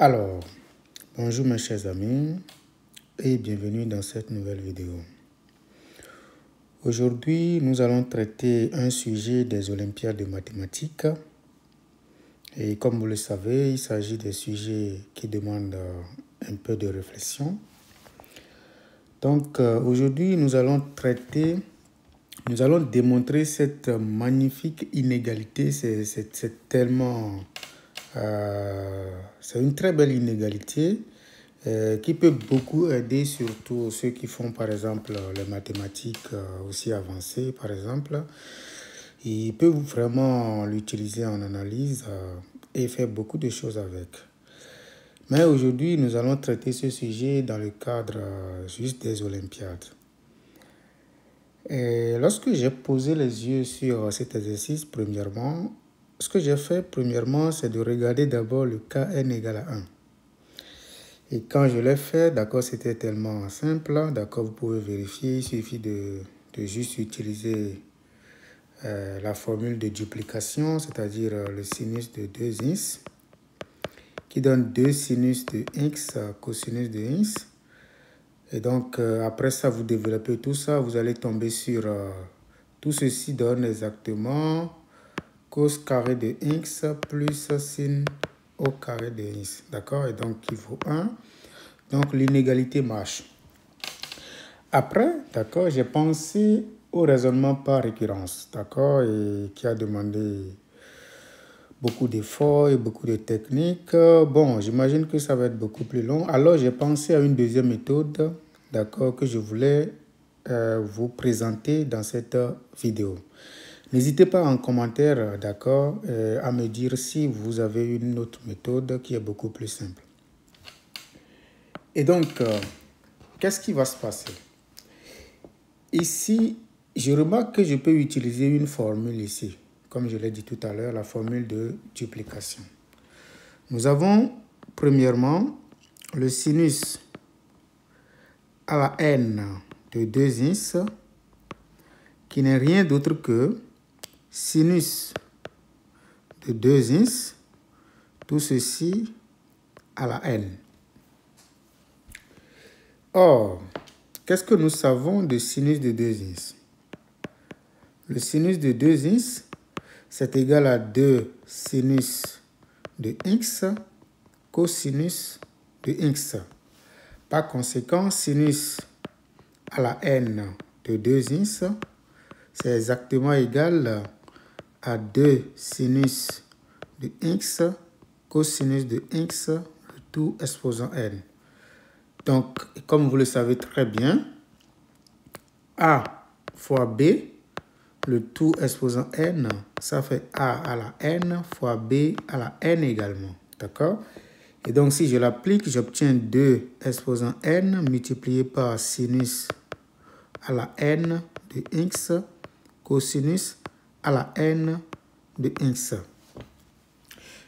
Alors, bonjour mes chers amis et bienvenue dans cette nouvelle vidéo. Aujourd'hui, nous allons traiter un sujet des Olympiades de mathématiques. Et comme vous le savez, il s'agit des sujets qui demandent un peu de réflexion. Donc, aujourd'hui, nous allons démontrer cette magnifique inégalité. C'est tellement... c'est une très belle inégalité qui peut beaucoup aider surtout ceux qui font par exemple les mathématiques aussi avancées par exemple. Ils peuvent vraiment l'utiliser en analyse et faire beaucoup de choses avec. Mais aujourd'hui, nous allons traiter ce sujet dans le cadre juste des Olympiades. Et lorsque j'ai posé les yeux sur cet exercice, premièrement, ce que j'ai fait, premièrement, c'est de regarder d'abord le cas n égale à 1. Et quand je l'ai fait, d'accord, c'était tellement simple, d'accord, vous pouvez vérifier, il suffit de juste utiliser la formule de duplication, c'est-à-dire le sinus de 2x, qui donne 2 sinus de x cosinus de x. Et donc, après ça, vous développez tout ça, vous allez tomber sur... tout ceci donne exactement cos carré de x plus sin au carré de x. D'accord? Et donc, il faut 1. Donc, l'inégalité marche. Après, d'accord, j'ai pensé au raisonnement par récurrence. D'accord? Et qui a demandé beaucoup d'efforts et beaucoup de techniques. Bon, j'imagine que ça va être beaucoup plus long. Alors, j'ai pensé à une deuxième méthode, d'accord, que je voulais vous présenter dans cette vidéo. N'hésitez pas en commentaire, d'accord, à me dire si vous avez une autre méthode qui est beaucoup plus simple. Et donc, qu'est-ce qui va se passer? Ici, je remarque que je peux utiliser une formule ici. Comme je l'ai dit tout à l'heure, la formule de duplication. Nous avons, premièrement, le sinus à la n de 2x, qui n'est rien d'autre que sinus de 2x, tout ceci à la n. Or, qu'est-ce que nous savons de sinus de 2x? Le sinus de 2x, c'est égal à 2 sinus de x cosinus de x. Par conséquent, sinus à la n de 2x, c'est exactement égal à 2 sinus de x cosinus de x, le tout exposant n. Donc, comme vous le savez très bien, a fois b, le tout exposant n, ça fait a à la n fois b à la n également. D'accord? Et donc, si je l'applique, j'obtiens 2 exposant n multiplié par sinus à la n de x cosinus à la n de x.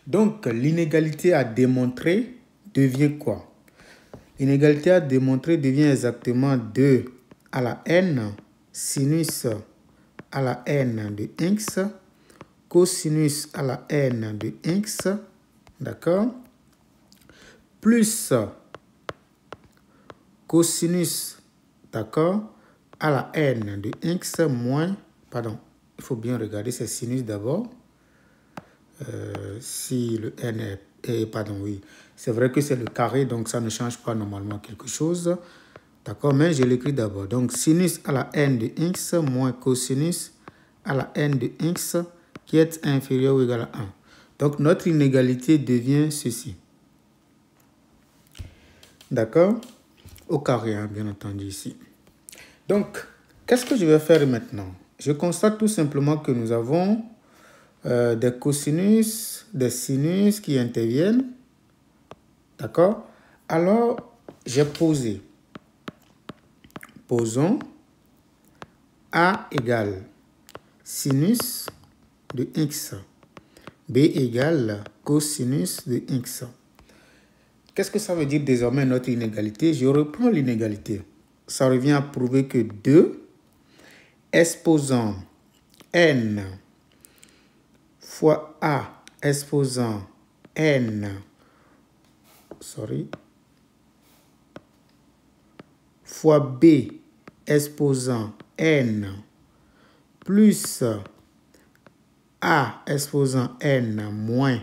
Donc, l'inégalité à démontrer devient quoi? L'inégalité à démontrer devient exactement 2 à la n sinus à la n de x cosinus à la n de x, d'accord, plus cosinus, d'accord, à la n de x moins, pardon, il faut bien regarder ces sinus d'abord. Si le n est, pardon, oui, c'est vrai que c'est le carré, donc ça ne change pas normalement quelque chose. D'accord, mais je l'écris d'abord. Donc, sinus à la n de x moins cosinus à la n de x qui est inférieur ou égal à 1. Donc, notre inégalité devient ceci. D'accord? Au carré, hein, bien entendu, ici. Donc, qu'est-ce que je vais faire maintenant? Je constate tout simplement que nous avons des cosinus, des sinus qui interviennent. D'accord? Alors, j'ai posé. Posons A égale sinus de x. B égale cosinus de x. Qu'est-ce que ça veut dire désormais notre inégalité? Je reprends l'inégalité. Ça revient à prouver que 2 exposant n fois a exposant n fois B exposant N plus A exposant N moins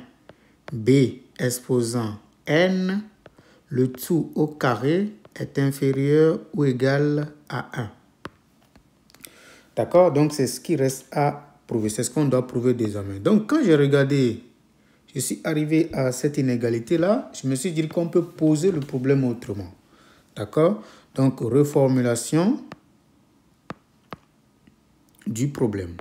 B exposant N, le tout au carré est inférieur ou égal à 1. D'accord? Donc, c'est ce qui reste à prouver. C'est ce qu'on doit prouver désormais. Donc, quand j'ai regardé, je suis arrivé à cette inégalité-là, je me suis dit qu'on peut poser le problème autrement. D'accord? Donc, reformulation du problème.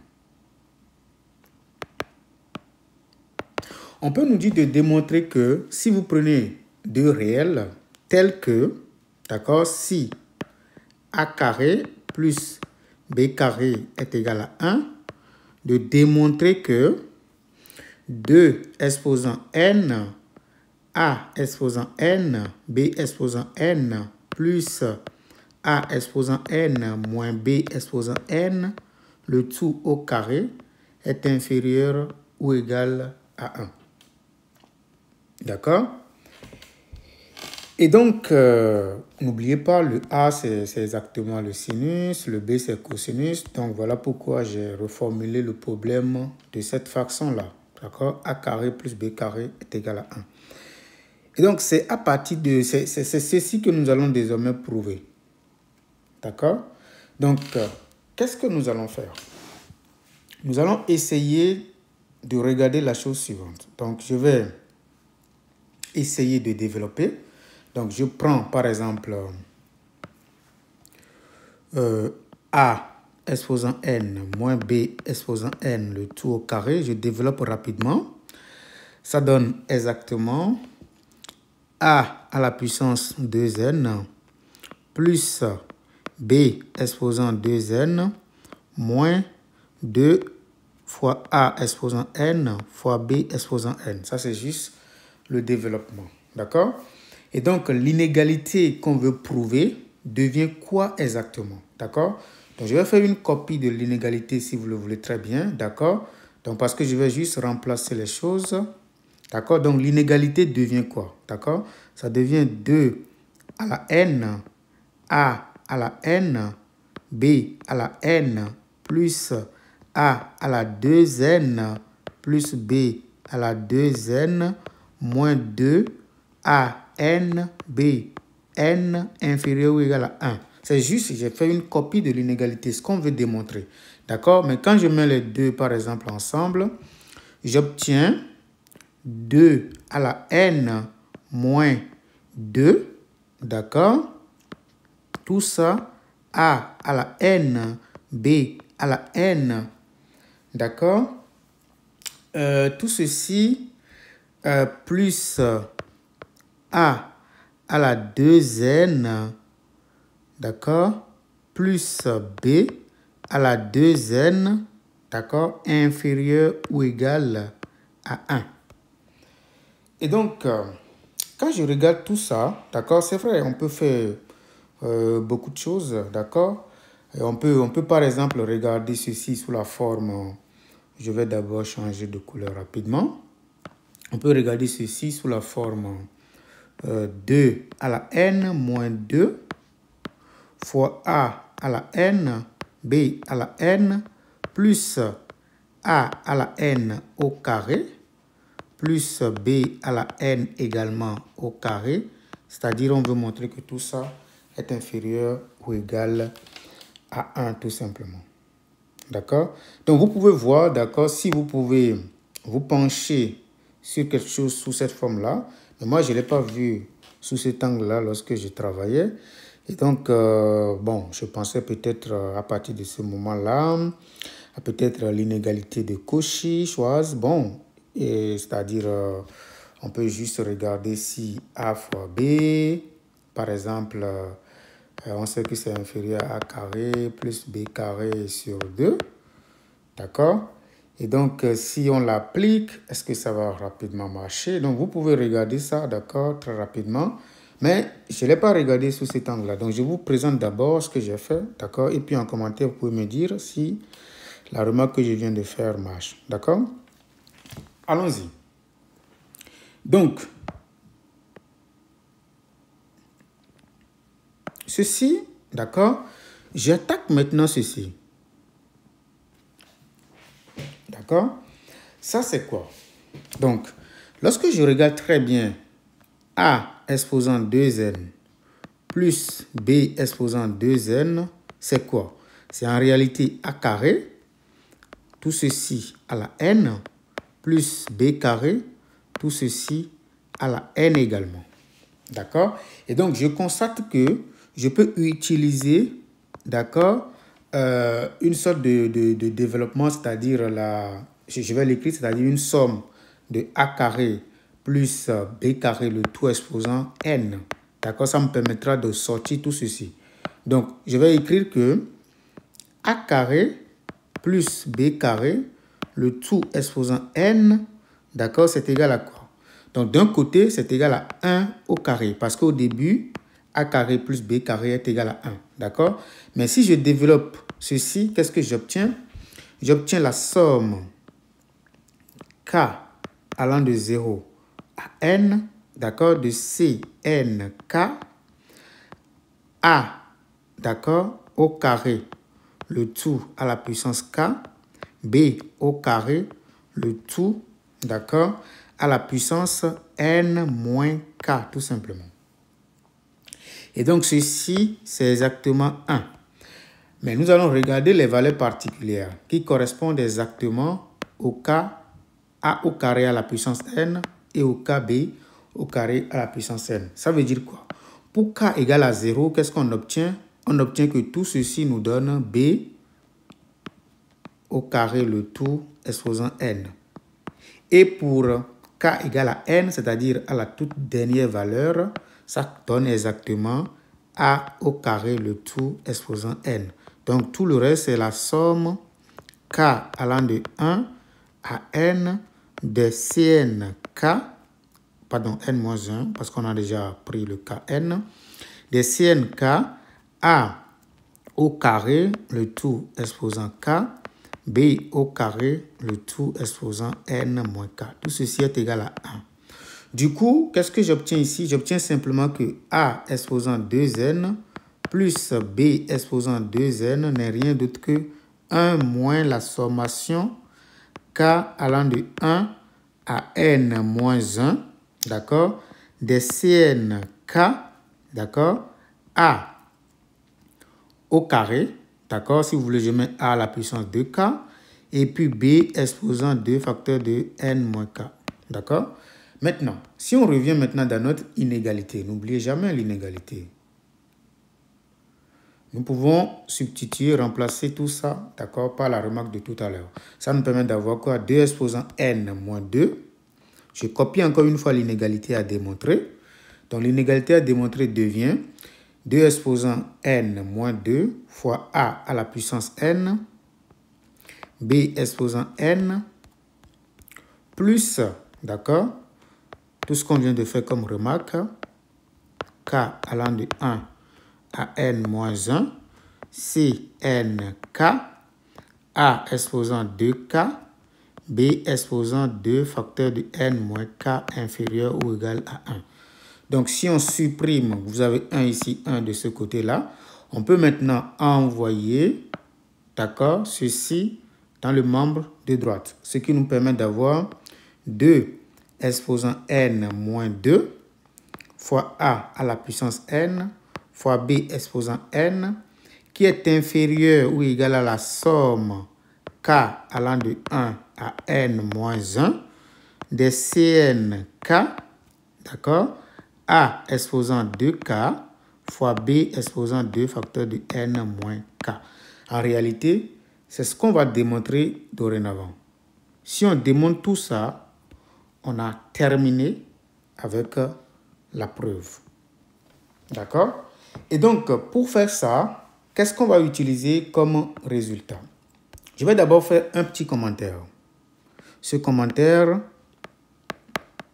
On peut nous dire de démontrer que si vous prenez deux réels tels que, d'accord, si A carré plus B carré est égal à 1, de démontrer que 2 exposant n, A exposant n, B exposant n, plus A exposant n moins B exposant n, le tout au carré est inférieur ou égal à 1. D'accord? Et donc, n'oubliez pas, le A, c'est exactement le sinus, le B, c'est cosinus. Donc, voilà pourquoi j'ai reformulé le problème de cette façon-là. D'accord? A carré plus B carré est égal à 1. Et donc, c'est à partir de... C'est ceci que nous allons désormais prouver. D'accord? Donc, qu'est-ce que nous allons faire? Nous allons essayer de regarder la chose suivante. Donc, je vais essayer de développer. Donc, je prends par exemple A exposant n moins B exposant n, le tout au carré. Je développe rapidement. Ça donne exactement A à la puissance 2n plus B exposant 2n moins 2 fois A exposant n fois B exposant n. Ça, c'est juste le développement. D'accord? Et donc, l'inégalité qu'on veut prouver devient quoi exactement? D'accord? Donc, je vais faire une copie de l'inégalité si vous le voulez très bien. D'accord? Donc, parce que je vais juste remplacer les choses. D'accord? Donc, l'inégalité devient quoi? D'accord? Ça devient 2 à la n, A à la n, B à la n, plus A à la 2n, plus B à la 2n, moins 2 A, n, B, n inférieur ou égal à 1. C'est juste, j'ai fait une copie de l'inégalité, ce qu'on veut démontrer. D'accord? Mais quand je mets les deux, par exemple, ensemble, j'obtiens 2 à la n moins 2. D'accord? Tout ça, A à la n, B à la n. D'accord? Tout ceci, plus A à la 2n, d'accord, plus B à la 2n, d'accord, inférieur ou égal à 1. Et donc, quand je regarde tout ça, d'accord, c'est vrai, on peut faire beaucoup de choses, d'accord. On peut par exemple regarder ceci sous la forme, je vais d'abord changer de couleur rapidement. On peut regarder ceci sous la forme 2 à la n moins 2 fois A à la n, B à la n, plus A à la n au carré, plus B à la n également au carré. C'est-à-dire, on veut montrer que tout ça est inférieur ou égal à 1 tout simplement. D'accord? Donc, vous pouvez voir, d'accord, si vous pouvez vous pencher sur quelque chose sous cette forme-là. Mais moi, je ne l'ai pas vu sous cet angle-là lorsque je travaillais. Et donc, bon, je pensais peut-être à partir de ce moment-là, à peut-être l'inégalité de Cauchy-Schwarz. Bon, c'est-à-dire, on peut juste regarder si A fois B, par exemple, on sait que c'est inférieur à A carré plus B carré sur 2. D'accord? Et donc, si on l'applique, est-ce que ça va rapidement marcher? Donc, vous pouvez regarder ça, d'accord, très rapidement. Mais je ne l'ai pas regardé sous cet angle-là. Donc, je vous présente d'abord ce que j'ai fait, d'accord? Et puis, en commentaire, vous pouvez me dire si la remarque que je viens de faire marche, d'accord? Allons-y. Donc, ceci, d'accord, j'attaque maintenant ceci. D'accord? Ça, c'est quoi? Donc, lorsque je regarde très bien A exposant 2n plus B exposant 2n, c'est quoi? C'est en réalité A carré, tout ceci à la n, plus B carré, tout ceci à la n également. D'accord? Et donc, je constate que je peux utiliser, d'accord, une sorte de développement, c'est-à-dire je vais l'écrire, c'est-à-dire une somme de A carré plus B carré, le tout exposant n. D'accord? Ça me permettra de sortir tout ceci. Donc, je vais écrire que A carré plus B carré, le tout exposant n, d'accord, c'est égal à quoi? Donc, d'un côté, c'est égal à 1 au carré. Parce qu'au début, A carré plus B carré est égal à 1. D'accord? Mais si je développe ceci, qu'est-ce que j'obtiens? J'obtiens la somme K allant de 0 à N, d'accord, de CNK A, d'accord, au carré, le tout à la puissance K, B au carré, le tout, d'accord, à la puissance n moins k, tout simplement. Et donc, ceci, c'est exactement 1. Mais nous allons regarder les valeurs particulières qui correspondent exactement au k a au carré à la puissance n et au kb au carré à la puissance n. Ça veut dire quoi? Pour k égale à 0, qu'est-ce qu'on obtient? On obtient que tout ceci nous donne b au carré, le tout exposant n. Et pour k égale à n, c'est-à-dire à la toute dernière valeur, ça donne exactement a au carré, le tout exposant n. Donc, tout le reste, c'est la somme k allant de 1 à n de cnk, pardon, n-1, parce qu'on a déjà pris le kn, de cnk a au carré, le tout exposant k, b au carré, le tout exposant n moins k. Tout ceci est égal à 1. Du coup, qu'est-ce que j'obtiens ici? J'obtiens simplement que a exposant 2n plus b exposant 2n n'est rien d'autre que 1 moins la sommation k allant de 1 à n moins 1, d'accord, des cnk, d'accord, a au carré, d'accord, si vous voulez, je mets a à la puissance 2k, et puis b exposant 2 facteurs de n moins k, d'accord. Maintenant, si on revient maintenant dans notre inégalité, n'oubliez jamais l'inégalité. Nous pouvons substituer, remplacer tout ça, d'accord, par la remarque de tout à l'heure. Ça nous permet d'avoir quoi? 2 exposant n moins 2. Je copie encore une fois l'inégalité à démontrer. Donc, l'inégalité à démontrer devient 2 exposant n moins 2 fois a à la puissance n, b exposant n, plus, d'accord, tout ce qu'on vient de faire comme remarque, k allant de 1 à n moins 1, cnk, a exposant 2k, b exposant 2 facteurs de n moins k inférieur ou égal à 1. Donc, si on supprime, vous avez 1 ici, 1 de ce côté-là, on peut maintenant envoyer, d'accord, ceci dans le membre de droite. Ce qui nous permet d'avoir 2 exposant n moins 2 fois a à la puissance n fois b exposant n qui est inférieur ou égal à la somme k allant de 1 à n moins 1 des cnk, d'accord, a exposant 2k fois b exposant 2 facteurs de n moins k. En réalité, c'est ce qu'on va démontrer dorénavant. Si on démontre tout ça, on a terminé avec la preuve. D'accord? Et donc, pour faire ça, qu'est-ce qu'on va utiliser comme résultat? Je vais d'abord faire un petit commentaire. Ce commentaire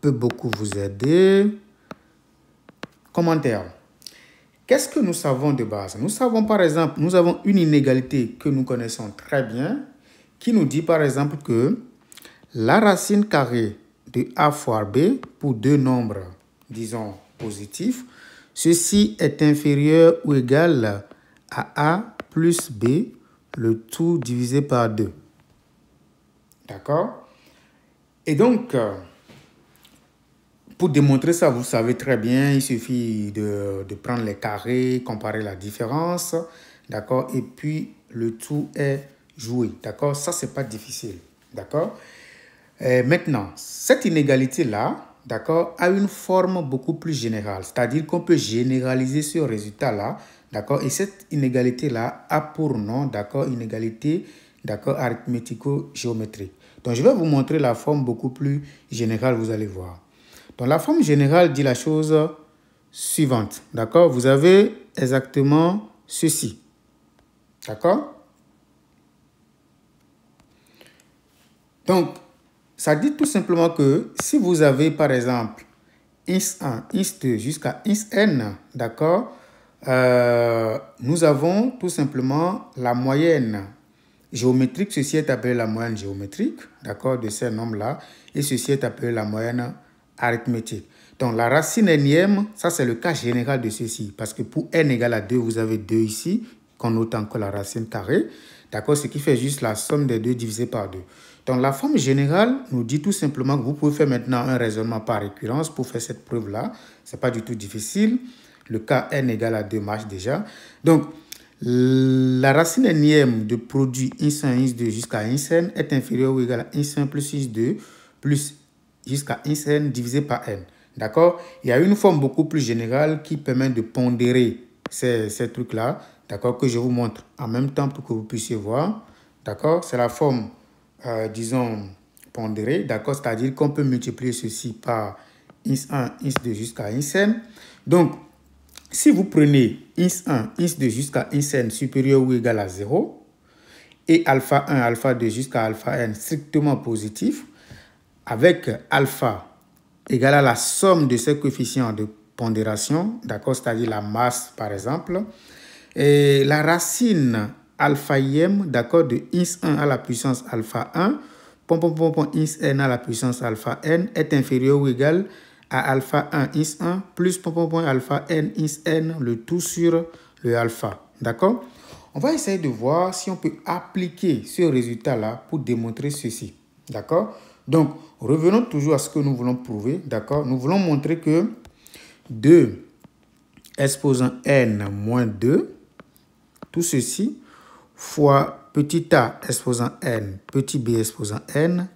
peut beaucoup vous aider. Commentaire. Qu'est-ce que nous savons de base? Nous savons par exemple, nous avons une inégalité que nous connaissons très bien qui nous dit par exemple que la racine carrée de a fois b pour deux nombres, disons, positifs, ceci est inférieur ou égal à A plus B, le tout divisé par 2. D'accord? Et donc, pour démontrer ça, vous savez très bien, il suffit de prendre les carrés, comparer la différence, d'accord? Et puis, le tout est joué, d'accord? Ça, c'est pas difficile, d'accord? Maintenant, cette inégalité-là, d'accord, a une forme beaucoup plus générale, c'est-à-dire qu'on peut généraliser ce résultat-là, d'accord? Et cette inégalité-là a pour nom, d'accord, inégalité, d'accord, arithmético-géométrique. Donc, je vais vous montrer la forme beaucoup plus générale, vous allez voir. Donc, la forme générale dit la chose suivante, d'accord? Vous avez exactement ceci, d'accord? Donc, ça dit tout simplement que si vous avez, par exemple, ins 1, ins 2 jusqu'à ins n, d'accord, nous avons tout simplement la moyenne géométrique. Ceci est appelé la moyenne géométrique, d'accord, de ces nombres-là. Et ceci est appelé la moyenne arithmétique. Donc, la racine énième, ça c'est le cas général de ceci. Parce que pour n égale à 2, vous avez 2 ici, qu'on note encore la racine carrée. D'accord, ce qui fait juste la somme des deux divisé par 2. Donc, la forme générale nous dit tout simplement que vous pouvez faire maintenant un raisonnement par récurrence pour faire cette preuve-là. Ce n'est pas du tout difficile. Le cas n égale à 2 marche déjà. Donc, la racine énième de produit ins 1, ins 2 jusqu'à ins n est inférieure ou égale à ins 1 plus ins 2 plus jusqu'à ins n divisé par n. D'accord? Il y a une forme beaucoup plus générale qui permet de pondérer ces trucs-là. D'accord? Que je vous montre en même temps pour que vous puissiez voir. D'accord? C'est la forme, disons, pondérée. D'accord? C'est-à-dire qu'on peut multiplier ceci par ins 1, ins 2 jusqu'à ins n. Donc, si vous prenez ins 1, ins 2 jusqu'à ins n supérieur ou égal à 0 et alpha 1, alpha 2 jusqu'à alpha n strictement positif, avec alpha égal à la somme de ces coefficients de pondération, d'accord, c'est-à-dire la masse par exemple, et la racine alpha ième, d'accord, de ins 1 à la puissance alpha 1, ins n à la puissance alpha n est inférieur ou égal à alpha 1 ins 1 plus alpha n ins n, le tout sur le alpha. D'accord? On va essayer de voir si on peut appliquer ce résultat-là pour démontrer ceci. D'accord? Donc, revenons toujours à ce que nous voulons prouver. D'accord? Nous voulons montrer que 2 exposant n moins 2, tout ceci, fois petit a exposant n, petit b exposant n,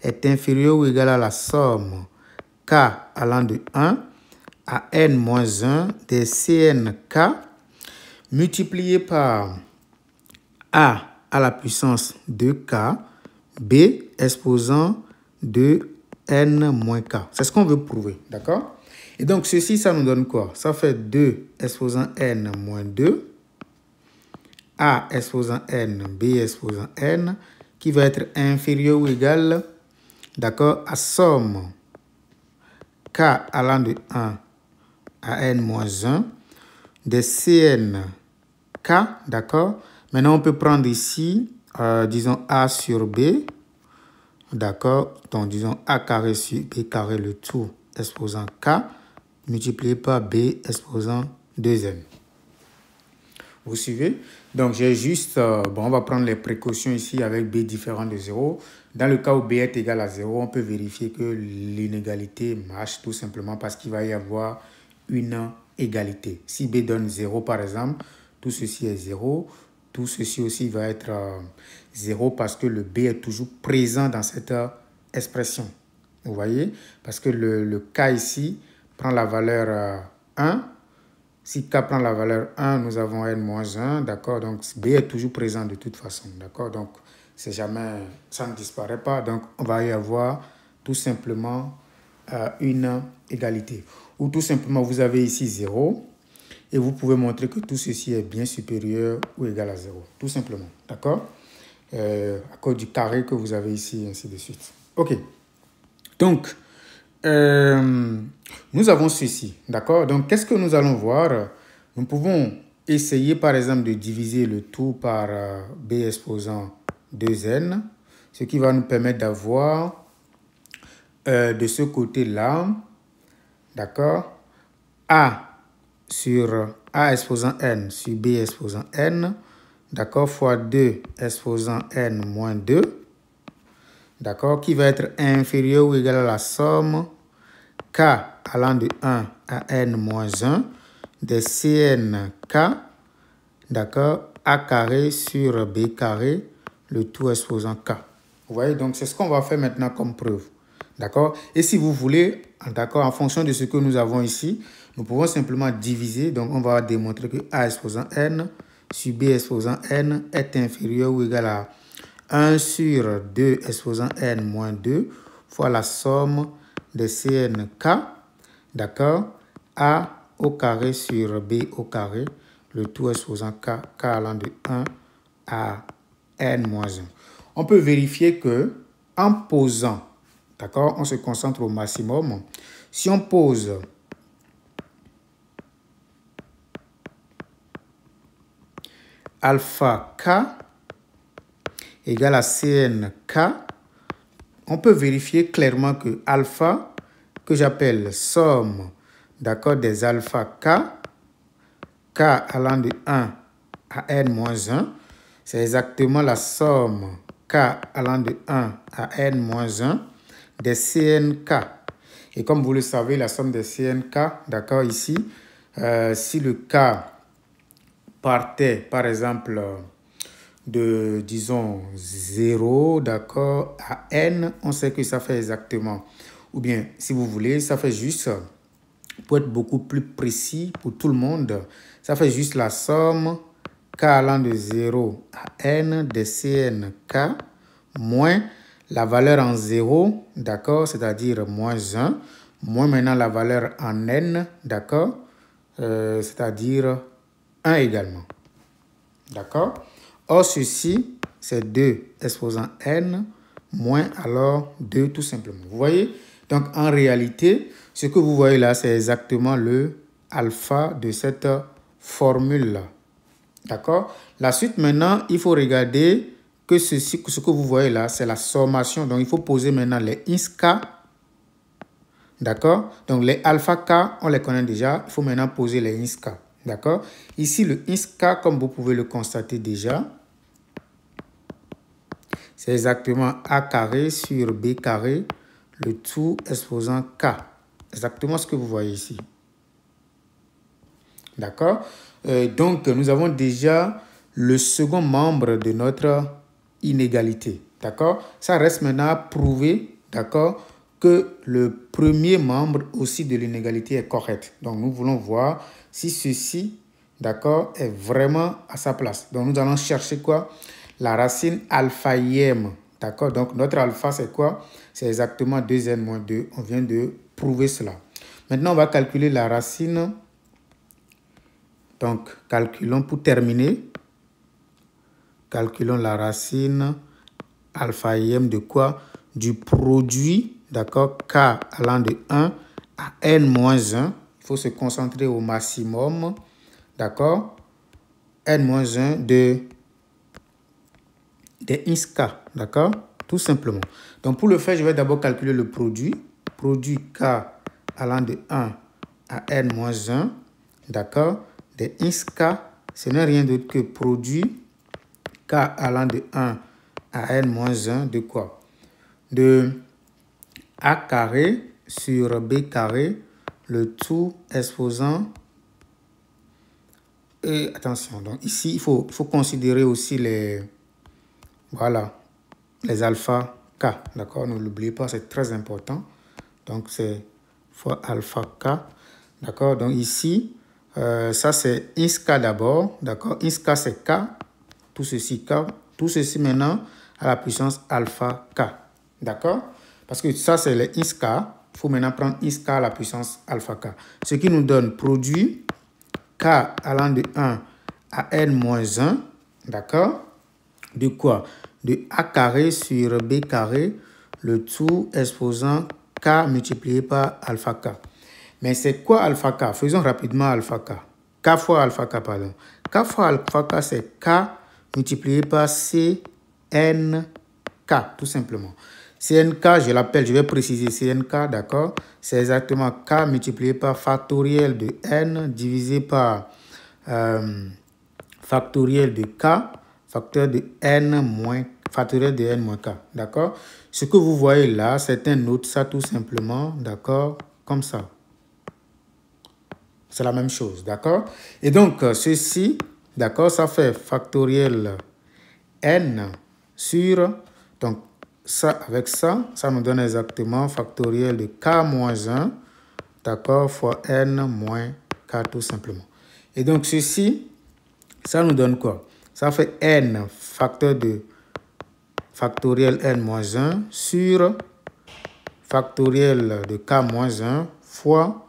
est inférieur ou égal à la somme k allant de 1 à n moins 1 des cnk multiplié par a à la puissance de k, b exposant de n moins k. C'est ce qu'on veut prouver, d'accord? Et donc, ceci, ça nous donne quoi? Ça fait 2 exposant n moins 2, a exposant n, b exposant n, qui va être inférieur ou égal, d'accord, à somme k allant de 1 à n moins 1 des cn k, d'accord. Maintenant, on peut prendre ici, disons, a sur b, d'accord. Donc, disons, a carré sur b carré, le tout exposant k, multiplié par b exposant 2n. Vous suivez? Donc, j'ai juste, bon, on va prendre les précautions ici avec b différent de 0. Dans le cas où b est égal à 0, on peut vérifier que l'inégalité marche tout simplement parce qu'il va y avoir une égalité. Si b donne 0, par exemple, tout ceci est 0. Tout ceci aussi va être 0 parce que le b est toujours présent dans cette expression. Vous voyez? Parce que le k ici prend la valeur 1. Si k prend la valeur 1, nous avons n-1, d'accord? Donc, b est toujours présent de toute façon, d'accord? Donc, c'est jamais, ça ne disparaît pas. Donc, on va y avoir tout simplement une égalité. Ou tout simplement, vous avez ici 0 et vous pouvez montrer que tout ceci est bien supérieur ou égal à 0. Tout simplement, d'accord? À cause du carré que vous avez ici, ainsi de suite. OK. Donc, nous avons ceci, d'accord? Donc, qu'est-ce que nous allons voir? Nous pouvons essayer, par exemple, de diviser le tout par b exposant 2n, ce qui va nous permettre d'avoir de ce côté-là, d'accord, a sur A exposant n sur B exposant n, d'accord, fois 2 exposant n moins 2, d'accord, qui va être inférieur ou égal à la somme k allant de 1 à n moins 1 des CNK, d'accord, A carré sur B carré, le tout exposant k. Vous voyez, donc c'est ce qu'on va faire maintenant comme preuve. D'accord? Et si vous voulez, d'accord, en fonction de ce que nous avons ici, nous pouvons simplement diviser. Donc, on va démontrer que A exposant n sur B exposant n est inférieur ou égal à 1 sur 2 exposant n moins 2 fois la somme des CNK, d'accord, A au carré sur B au carré, le tout exposant k, k allant de 1 à n moins 1. On peut vérifier que en posant, d'accord, on se concentre au maximum. Si on pose alpha k égale à CNK, on peut vérifier clairement que alpha, que j'appelle somme, d'accord, des alpha k allant de 1 à n-1, c'est exactement la somme k allant de 1 à n-1 des CNK. Et comme vous le savez, la somme des CNK, d'accord, ici, si le k partait, par exemple, de, disons, 0, d'accord, à n, on sait que ça fait exactement, ou bien, si vous voulez, ça fait juste, pour être beaucoup plus précis pour tout le monde, ça fait juste la somme k allant de 0 à n des CNK moins la valeur en 0, d'accord, c'est-à-dire moins 1, moins maintenant la valeur en n, d'accord, c'est-à-dire 1 également. D'accord? Or, ceci, c'est 2 exposant n moins alors 2 tout simplement. Vous voyez? Donc, en réalité, ce que vous voyez là, c'est exactement le alpha de cette formule-là. D'accord? La suite, maintenant, il faut regarder que ceci, ce que vous voyez là, c'est la sommation. Donc, il faut poser maintenant les ins k. D'accord? Donc, les alpha k, on les connaît déjà. Il faut maintenant poser les ins k. D'accord? Ici, le ins k, comme vous pouvez le constater déjà, c'est exactement A carré sur B carré, le tout exposant k. Exactement ce que vous voyez ici. D'accord? Donc, nous avons déjà le second membre de notre inégalité. D'accord? Ça reste maintenant à prouver, d'accord, que le premier membre aussi de l'inégalité est correct. Donc, nous voulons voir si ceci, d'accord, est vraiment à sa place. Donc, nous allons chercher quoi? La racine alpha-ième. D'accord? Donc, notre alpha, c'est quoi? C'est exactement 2n moins 2. On vient de prouver cela. Maintenant, on va calculer la racine. Donc, calculons pour terminer. Calculons la racine alpha-ième de quoi? Du produit, d'accord, k allant de 1 à n-1. Il faut se concentrer au maximum, d'accord, n-1 des ins k, d'accord, tout simplement. Donc, pour le faire, je vais d'abord calculer le produit. Produit k allant de 1 à n-1, d'accord, des ins k, ce n'est rien d'autre que produit k allant de 1 à n-1 de quoi? De a carré sur b carré, le tout exposant. Et attention, donc ici, il faut considérer aussi les, voilà, les alpha k, d'accord? Ne l'oubliez pas, c'est très important. Donc, c'est fois alpha k, d'accord? Donc, ici, ça, c'est ins k d'abord, d'accord? Ins k, c'est k, tout ceci k, tout ceci maintenant à la puissance alpha k, d'accord? Parce que ça, c'est les ins k, il faut maintenant prendre ins k à la puissance alpha k. Ce qui nous donne produit k allant de 1 à n-1, d'accord? De quoi? De a carré sur b carré, le tout exposant k multiplié par alpha k. Mais c'est quoi alpha k? Faisons rapidement alpha k. K fois alpha k, pardon. K fois alpha k, c'est k multiplié par c n k, tout simplement. CNK, je l'appelle, je vais préciser CNK, d'accord? C'est exactement K multiplié par factoriel de N divisé par factoriel de K, facteur de N moins, factoriel de N moins K, d'accord? Ce que vous voyez là, c'est un autre, ça tout simplement, d'accord? Comme ça. C'est la même chose, d'accord? Et donc, ceci, d'accord, ça fait factoriel N sur, donc, ça, avec ça, ça nous donne exactement factoriel de K moins 1, d'accord, fois N moins K tout simplement. Et donc, ceci, ça nous donne quoi? Ça fait N facteur de factoriel N moins 1 sur factoriel de K moins 1 fois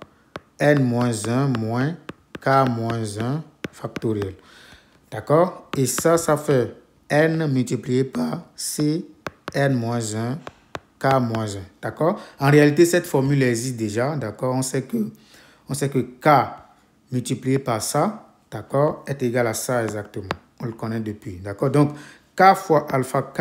N moins 1 moins K moins 1 factoriel. D'accord? Et ça fait N multiplié par C N moins 1 K moins 1. D'accord? En réalité, cette formule existe déjà. D'accord? On sait que K multiplié par ça, d'accord, est égal à ça exactement. On le connaît depuis. D'accord? Donc, K fois alpha K,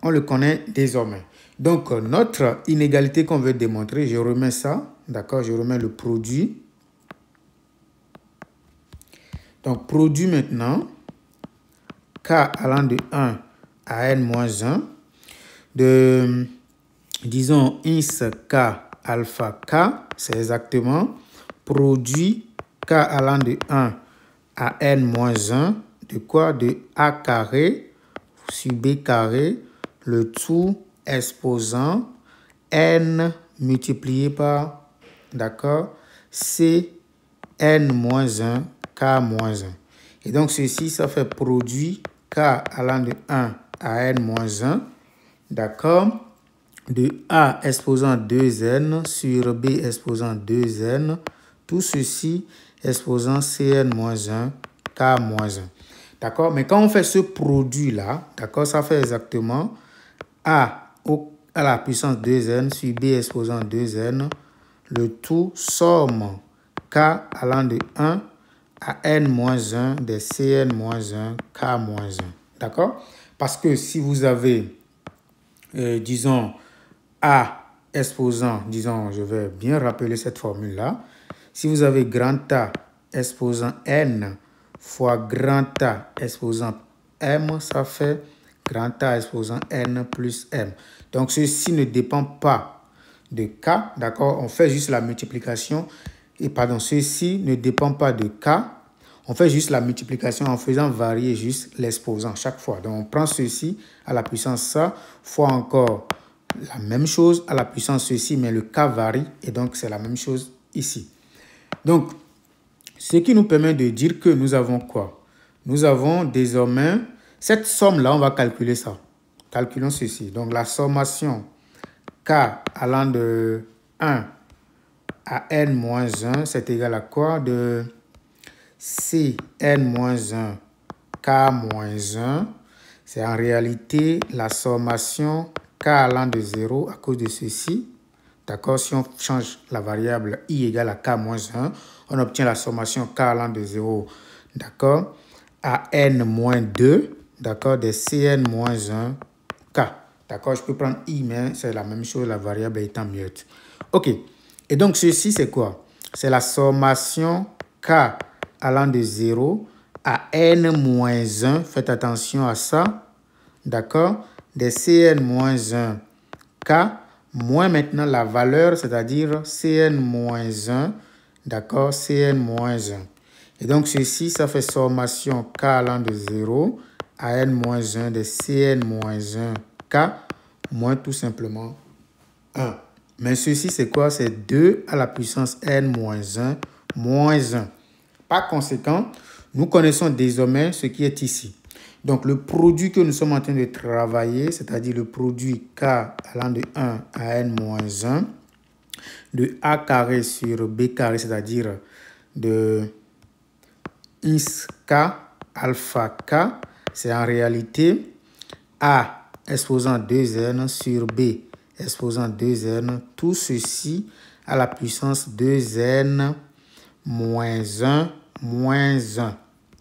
on le connaît désormais. Donc, notre inégalité qu'on veut démontrer, je remets ça. D'accord? Je remets le produit. Donc, produit maintenant, K allant de 1 à N-1, de, disons, ins K alpha K, c'est exactement produit K allant de 1 à N-1, de quoi? De A carré sur B carré, le tout exposant N multiplié par, d'accord, C N-1, K-1. Et donc, ceci, ça fait produit K allant de 1 à N-1, d'accord, de A exposant 2N sur B exposant 2N, tout ceci exposant Cn-1, K-1. D'accord? Mais quand on fait ce produit-là, d'accord, ça fait exactement A à la puissance 2N sur B exposant 2N, le tout somme K allant de 1 à N-1 de Cn-1, K-1. D'accord? Parce que si vous avez, disons, A exposant, disons, je vais bien rappeler cette formule-là. Si vous avez grand A exposant N fois grand A exposant M, ça fait grand A exposant N plus M. Donc, ceci ne dépend pas de K, d'accord? On fait juste la multiplication. Et pardon, ceci ne dépend pas de K. On fait juste la multiplication en faisant varier juste l'exposant chaque fois. Donc, on prend ceci à la puissance ça, fois encore la même chose à la puissance ceci, mais le K varie. Et donc, c'est la même chose ici. Donc, ce qui nous permet de dire que nous avons quoi? Nous avons désormais, cette somme-là, on va calculer ça. Calculons ceci. Donc, la sommation K allant de 1 à N-1, c'est égal à quoi? De Cn-1, K-1, c'est en réalité la sommation K allant de 0 à cause de ceci. D'accord? Si on change la variable I égale à K-1, on obtient la sommation K allant de 0, d'accord, à N-2, d'accord, de Cn-1, K. D'accord? Je peux prendre I, mais c'est la même chose, la variable étant muette. OK. Et donc, ceci, c'est quoi? C'est la sommation K allant de 0 à N-1. Faites attention à ça. D'accord? De Cn-1, K, moins maintenant la valeur, c'est-à-dire Cn-1, d'accord? Cn-1. Et donc, ceci, ça fait sommation K allant de 0 à N-1 de Cn-1, K, moins tout simplement 1. Mais ceci, c'est quoi? C'est 2 à la puissance N-1, moins 1. Par conséquent, nous connaissons désormais ce qui est ici. Donc, le produit que nous sommes en train de travailler, c'est-à-dire le produit K allant de 1 à N-1, de A carré sur B carré, c'est-à-dire de is K alpha K, c'est en réalité A exposant 2N sur B exposant 2N, tout ceci à la puissance 2N moins 1 moins 1.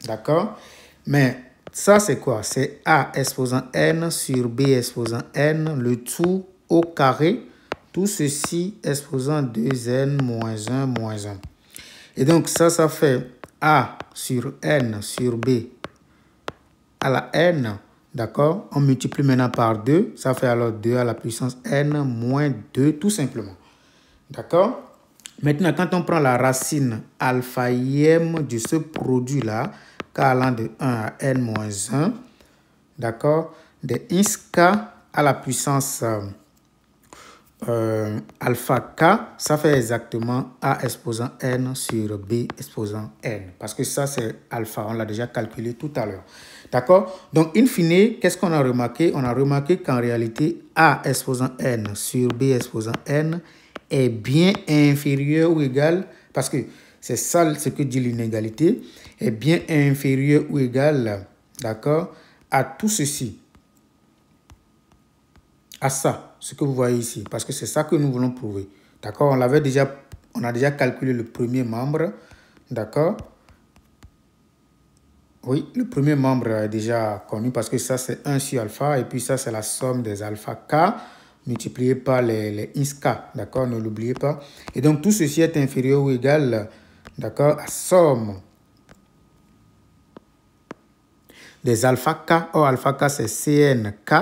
D'accord? Mais ça c'est quoi? C'est A exposant n sur B exposant n, le tout au carré. Tout ceci exposant 2n moins 1 moins 1. Et donc ça fait A sur n sur B à la n. D'accord? On multiplie maintenant par 2. Ça fait alors 2 à la puissance n moins 2 tout simplement. D'accord? Maintenant, quand on prend la racine alpha-ième de ce produit-là, k allant de 1 à n moins 1, d'accord, de ins k à la puissance alpha k, ça fait exactement A exposant n sur B exposant n. Parce que ça, c'est alpha, on l'a déjà calculé tout à l'heure. D'accord? Donc, in fine, qu'est-ce qu'on a remarqué? On a remarqué qu'en réalité, A exposant n sur B exposant n est bien inférieur ou égal, parce que c'est ça ce que dit l'inégalité, est bien inférieur ou égal, d'accord, à tout ceci. À ça, ce que vous voyez ici, parce que c'est ça que nous voulons prouver. D'accord? On a déjà calculé le premier membre. D'accord? Oui, le premier membre est déjà connu parce que ça, c'est 1 sur alpha. Et puis ça, c'est la somme des alpha k multiplié par les ins k. D'accord? Ne l'oubliez pas. Et donc, tout ceci est inférieur ou égal, d'accord, à somme des alpha k. Or, alpha k, c'est cnk.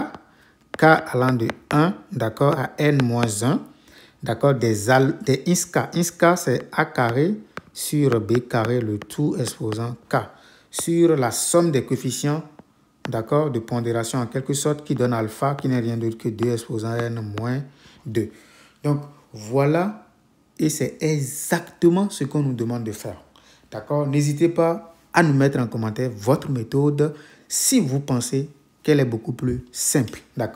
K allant de 1, d'accord, à n-1, d'accord, des ins k. Ins k, c'est a carré sur b carré, le tout exposant k, sur la somme des coefficients, d'accord, de pondération en quelque sorte, qui donne alpha, qui n'est rien d'autre que 2 exposant n-2. Donc, voilà, et c'est exactement ce qu'on nous demande de faire. D'accord? N'hésitez pas à nous mettre en commentaire votre méthode si vous pensez qu'elle est beaucoup plus simple. D'accord?